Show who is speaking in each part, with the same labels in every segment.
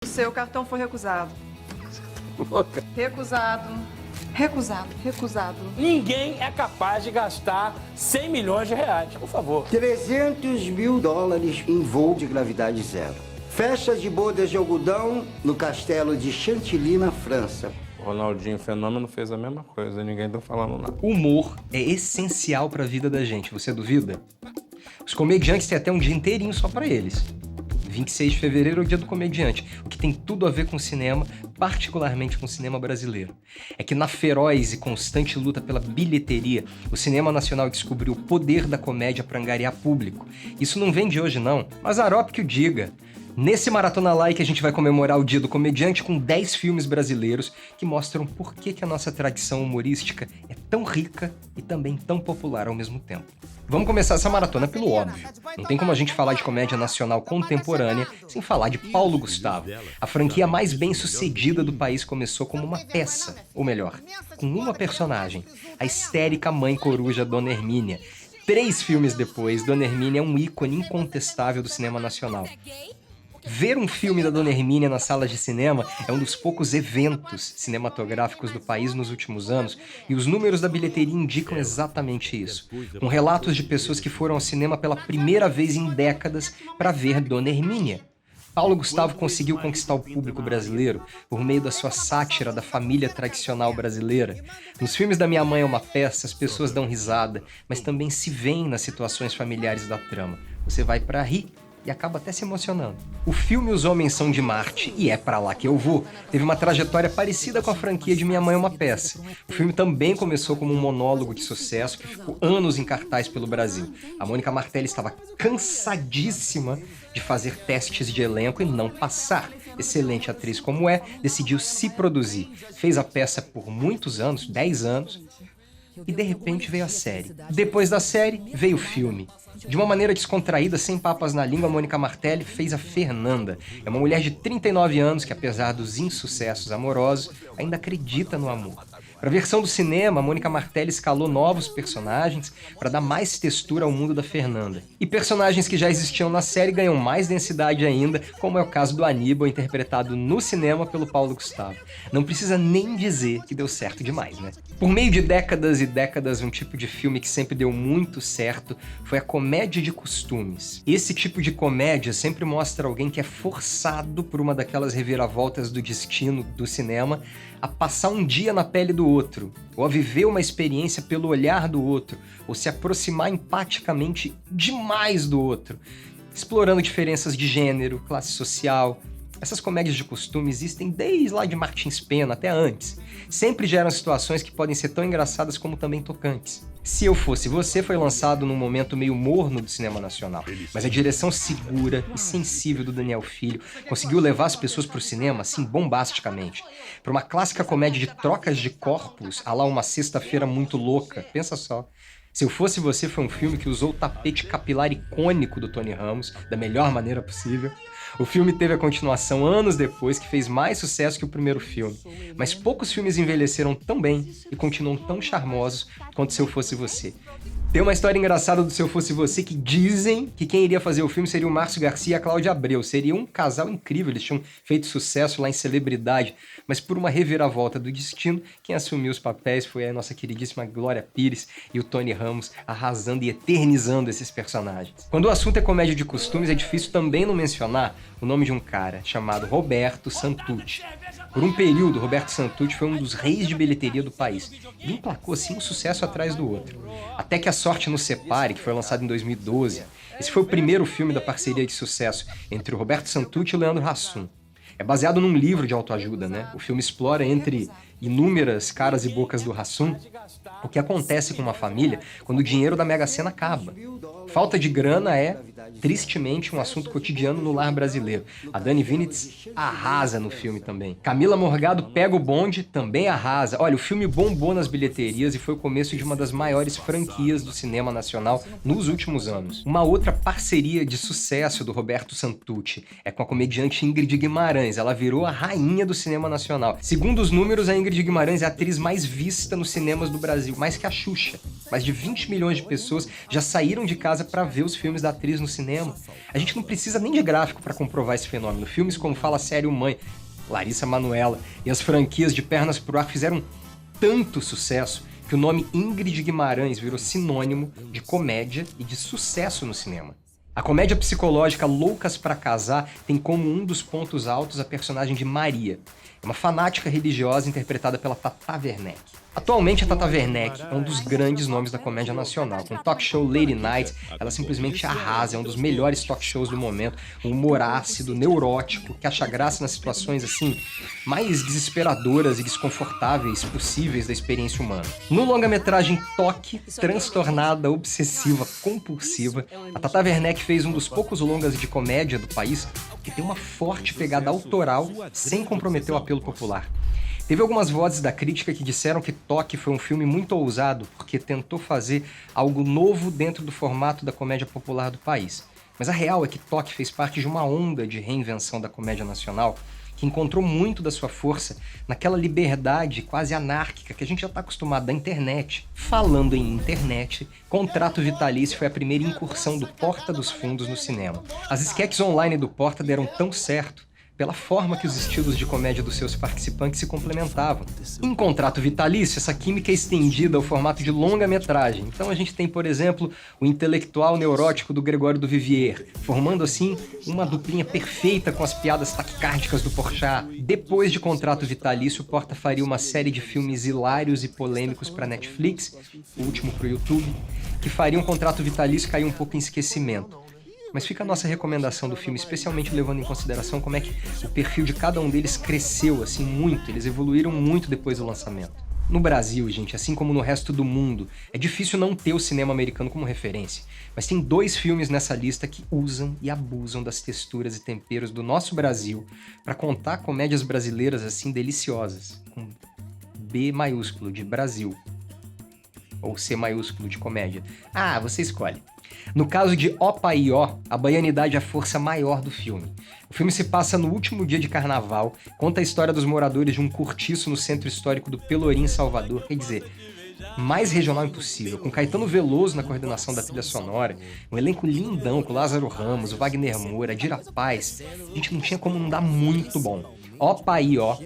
Speaker 1: O seu cartão foi recusado. Recusado. Recusado. Recusado.
Speaker 2: Ninguém é capaz de gastar 100 milhões de reais, por favor.
Speaker 3: 300 mil dólares em voo de gravidade zero. Festa de bodas de algodão no castelo de Chantilly, na França.
Speaker 2: O Ronaldinho Fenômeno fez a mesma coisa, ninguém tá falando nada.
Speaker 4: Humor é essencial pra vida da gente, você duvida? Os comediantes têm até um dia inteirinho só pra eles. 26 de fevereiro é o dia do comediante, o que tem tudo a ver com cinema, particularmente com o cinema brasileiro. É que na feroz e constante luta pela bilheteria, o cinema nacional descobriu o poder da comédia para angariar público. Isso não vem de hoje não, mas Aróp que o diga. Nesse Maratona Like a gente vai comemorar o Dia do Comediante com 10 filmes brasileiros que mostram por que a nossa tradição humorística é tão rica e também tão popular ao mesmo tempo. Vamos começar essa maratona pelo óbvio. Não tem como a gente falar de comédia nacional contemporânea sem falar de Paulo Gustavo. A franquia mais bem-sucedida do país começou como uma peça, ou melhor, com uma personagem, a histérica mãe coruja Dona Hermínia. 3 filmes depois, Dona Hermínia é um ícone incontestável do cinema nacional. Ver um filme da Dona Hermínia nas salas de cinema é um dos poucos eventos cinematográficos do país nos últimos anos, e os números da bilheteria indicam exatamente isso, com relatos de pessoas que foram ao cinema pela primeira vez em décadas para ver Dona Hermínia. Paulo Gustavo conseguiu conquistar o público brasileiro por meio da sua sátira da família tradicional brasileira. Nos filmes da Minha Mãe é uma Peça, as pessoas dão risada, mas também se veem nas situações familiares da trama. Você vai para rir e acaba até se emocionando. O filme Os Homens São de Marte, e é pra lá que eu vou, teve uma trajetória parecida com a franquia de Minha Mãe é uma Peça. O filme também começou como um monólogo de sucesso que ficou anos em cartaz pelo Brasil. A Mônica Martelli estava cansadíssima de fazer testes de elenco e não passar. Excelente atriz como é, decidiu se produzir. Fez a peça por muitos anos, 10 anos, e de repente veio a série. Depois da série, veio o filme. De uma maneira descontraída, sem papas na língua, a Mônica Martelli fez a Fernanda. É uma mulher de 39 anos que, apesar dos insucessos amorosos, ainda acredita no amor. Para a versão do cinema, a Mônica Martelli escalou novos personagens para dar mais textura ao mundo da Fernanda. E personagens que já existiam na série ganham mais densidade ainda, como é o caso do Aníbal, interpretado no cinema pelo Paulo Gustavo. Não precisa nem dizer que deu certo demais, né? Por meio de décadas e décadas, um tipo de filme que sempre deu muito certo foi a comédia de costumes. Esse tipo de comédia sempre mostra alguém que é forçado por uma daquelas reviravoltas do destino do cinema a passar um dia na pele do outro, ou a viver uma experiência pelo olhar do outro, ou se aproximar empaticamente demais do outro, explorando diferenças de gênero, classe social. Essas comédias de costume existem desde lá de Martins Pena até antes. Sempre geram situações que podem ser tão engraçadas como também tocantes. Se Eu Fosse Você foi lançado num momento meio morno do cinema nacional, mas a direção segura e sensível do Daniel Filho conseguiu levar as pessoas pro cinema, assim, bombasticamente. Para uma clássica comédia de trocas de corpos, à lá Uma Sexta-feira Muito Louca, pensa só. Se Eu Fosse Você foi um filme que usou o tapete capilar icônico do Tony Ramos da melhor maneira possível. O filme teve a continuação anos depois, que fez mais sucesso que o primeiro filme. Mas poucos filmes envelheceram tão bem e continuam tão charmosos quanto Se Eu Fosse Você. Tem uma história engraçada do Se Eu Fosse Você que dizem que quem iria fazer o filme seria o Márcio Garcia e a Cláudia Abreu. Seria um casal incrível, eles tinham feito sucesso lá em Celebridade, mas por uma reviravolta do destino, quem assumiu os papéis foi a nossa queridíssima Glória Pires e o Tony Ramos arrasando e eternizando esses personagens. Quando o assunto é comédia de costumes, é difícil também não mencionar o nome de um cara chamado Roberto Santucci. Por um período, Roberto Santucci foi um dos reis de bilheteria do país. Ele emplacou assim um sucesso atrás do outro. Até que a Sorte Nos Separe, que foi lançado em 2012. Esse foi o primeiro filme da parceria de sucesso entre o Roberto Santucci e o Leandro Hassum. É baseado num livro de autoajuda, né? O filme explora, entre inúmeras caras e bocas do Hassum, o que acontece com uma família quando o dinheiro da Mega Sena acaba. Falta de grana é, tristemente, um assunto cotidiano no lar brasileiro. A Dani Vinitz arrasa no filme também. Camila Morgado pega o bonde, também arrasa. Olha, o filme bombou nas bilheterias e foi o começo de uma das maiores franquias do cinema nacional nos últimos anos. Uma outra parceria de sucesso do Roberto Santucci é com a comediante Ingrid Guimarães. Ela virou a rainha do cinema nacional. Segundo os números, a Ingrid Ingrid Guimarães é a atriz mais vista nos cinemas do Brasil, mais que a Xuxa. Mais de 20 milhões de pessoas já saíram de casa para ver os filmes da atriz no cinema. A gente não precisa nem de gráfico para comprovar esse fenômeno. Filmes como Fala Sério Mãe, Larissa Manoela e as franquias de Pernas pro Ar fizeram tanto sucesso que o nome Ingrid Guimarães virou sinônimo de comédia e de sucesso no cinema. A comédia psicológica Loucas pra Casar tem como um dos pontos altos a personagem de Maria, uma fanática religiosa interpretada pela Tata Werneck. Atualmente, a Tata Werneck é um dos grandes nomes da comédia nacional. Com o talk show Lady Night, ela simplesmente arrasa, é um dos melhores talk shows do momento. Um humor ácido, neurótico, que acha graça nas situações, assim, mais desesperadoras e desconfortáveis possíveis da experiência humana. No longa-metragem Toque, transtornada, obsessiva, compulsiva, a Tata Werneck fez um dos poucos longas de comédia do país que tem uma forte pegada autoral sem comprometer o apelo popular. Teve algumas vozes da crítica que disseram que Toque foi um filme muito ousado porque tentou fazer algo novo dentro do formato da comédia popular do país. Mas a real é que Toque fez parte de uma onda de reinvenção da comédia nacional que encontrou muito da sua força naquela liberdade quase anárquica que a gente já está acostumado da internet. Falando em internet, Contrato Vitalício foi a primeira incursão do Porta dos Fundos no cinema. As sketches online do Porta deram tão certo pela forma que os estilos de comédia dos seus participantes se complementavam. Em Contrato Vitalício, essa química é estendida ao formato de longa-metragem. Então a gente tem, por exemplo, o intelectual neurótico do Gregório do Vivier, formando assim uma duplinha perfeita com as piadas taquicárdicas do Porchat. Depois de Contrato Vitalício, o Porta faria uma série de filmes hilários e polêmicos para Netflix, o último para o YouTube, que fariam Contrato Vitalício cair um pouco em esquecimento. Mas fica a nossa recomendação do filme, especialmente levando em consideração como é que o perfil de cada um deles cresceu, assim, muito. Eles evoluíram muito depois do lançamento. No Brasil, gente, assim como no resto do mundo, é difícil não ter o cinema americano como referência. Mas tem 2 filmes nessa lista que usam e abusam das texturas e temperos do nosso Brasil para contar comédias brasileiras, assim, deliciosas. Com B maiúsculo, de Brasil. Ou C maiúsculo, de comédia. Ah, você escolhe. No caso de Opa e Ó, a baianidade é a força maior do filme. O filme se passa no último dia de carnaval, conta a história dos moradores de um cortiço no centro histórico do Pelourinho, em Salvador. Quer dizer, mais regional impossível, com Caetano Veloso na coordenação da trilha sonora, um elenco lindão com Lázaro Ramos, o Wagner Moura, a Dira Paz. A gente não tinha como não dar muito bom. Opa e Ó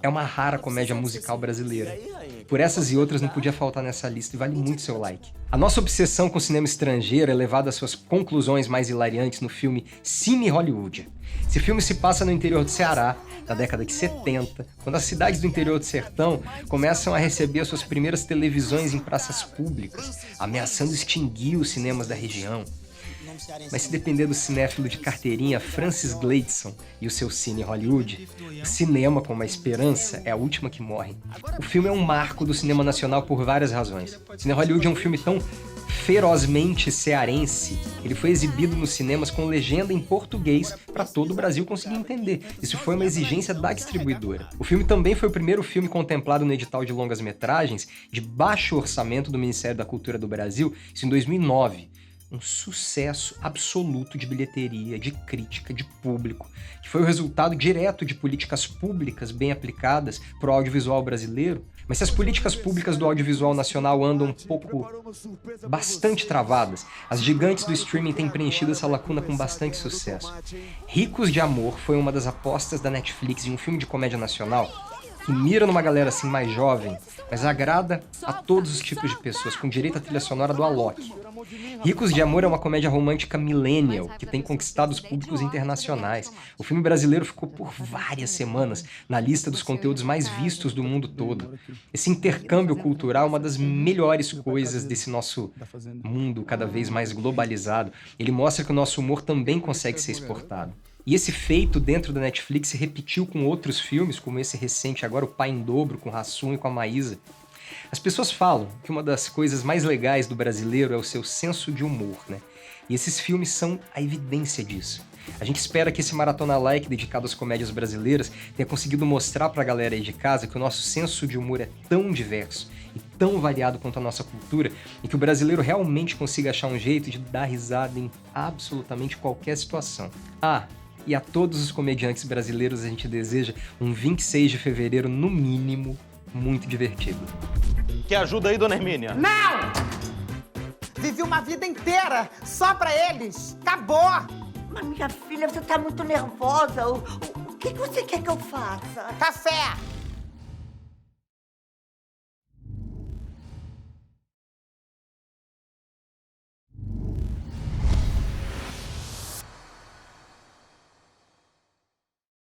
Speaker 4: é uma rara comédia musical brasileira. Por essas e outras não podia faltar nessa lista e vale muito seu like. A nossa obsessão com o cinema estrangeiro é levada às suas conclusões mais hilariantes no filme Cine Hollywood. Esse filme se passa no interior do Ceará, na década de 70, quando as cidades do interior do sertão começam a receber as suas primeiras televisões em praças públicas, ameaçando extinguir os cinemas da região. Mas se depender do cinéfilo de carteirinha Francis Gleidson e o seu Cine Hollywood, o cinema com uma esperança é a última que morre. O filme é um marco do cinema nacional por várias razões. Cine Hollywood é um filme tão ferozmente cearense, ele foi exibido nos cinemas com legenda em português para todo o Brasil conseguir entender. Isso foi uma exigência da distribuidora. O filme também foi o primeiro filme contemplado no edital de longas-metragens de baixo orçamento do Ministério da Cultura do Brasil, isso em 2009. Um sucesso absoluto de bilheteria, de crítica, de público, que foi o resultado direto de políticas públicas bem aplicadas para o audiovisual brasileiro. Mas se as políticas públicas do audiovisual nacional andam um pouco, bastante travadas, as gigantes do streaming têm preenchido essa lacuna com bastante sucesso. Ricos de Amor foi uma das apostas da Netflix em um filme de comédia nacional que mira numa galera assim mais jovem, mas agrada a todos os tipos de pessoas, com direito à trilha sonora do Alok. Ricos de Amor é uma comédia romântica millennial que tem conquistado os públicos internacionais. O filme brasileiro ficou por várias semanas na lista dos conteúdos mais vistos do mundo todo. Esse intercâmbio cultural é uma das melhores coisas desse nosso mundo cada vez mais globalizado. Ele mostra que o nosso humor também consegue ser exportado. E esse feito dentro da Netflix se repetiu com outros filmes, como esse recente agora, O Pai em Dobro, com Hassum e com a Maísa. As pessoas falam que uma das coisas mais legais do brasileiro é o seu senso de humor, né? E esses filmes são a evidência disso. A gente espera que esse Maratona Like dedicado às comédias brasileiras tenha conseguido mostrar pra galera aí de casa que o nosso senso de humor é tão diverso e tão variado quanto a nossa cultura e que o brasileiro realmente consiga achar um jeito de dar risada em absolutamente qualquer situação. E a todos os comediantes brasileiros a gente deseja um 26 de fevereiro, no mínimo, muito divertido.
Speaker 5: Quer ajuda aí, dona Hermínia?
Speaker 6: Não! Vivi uma vida inteira só pra eles. Acabou!
Speaker 7: Mas minha filha, você tá muito nervosa. O que você quer que eu faça?
Speaker 6: Café!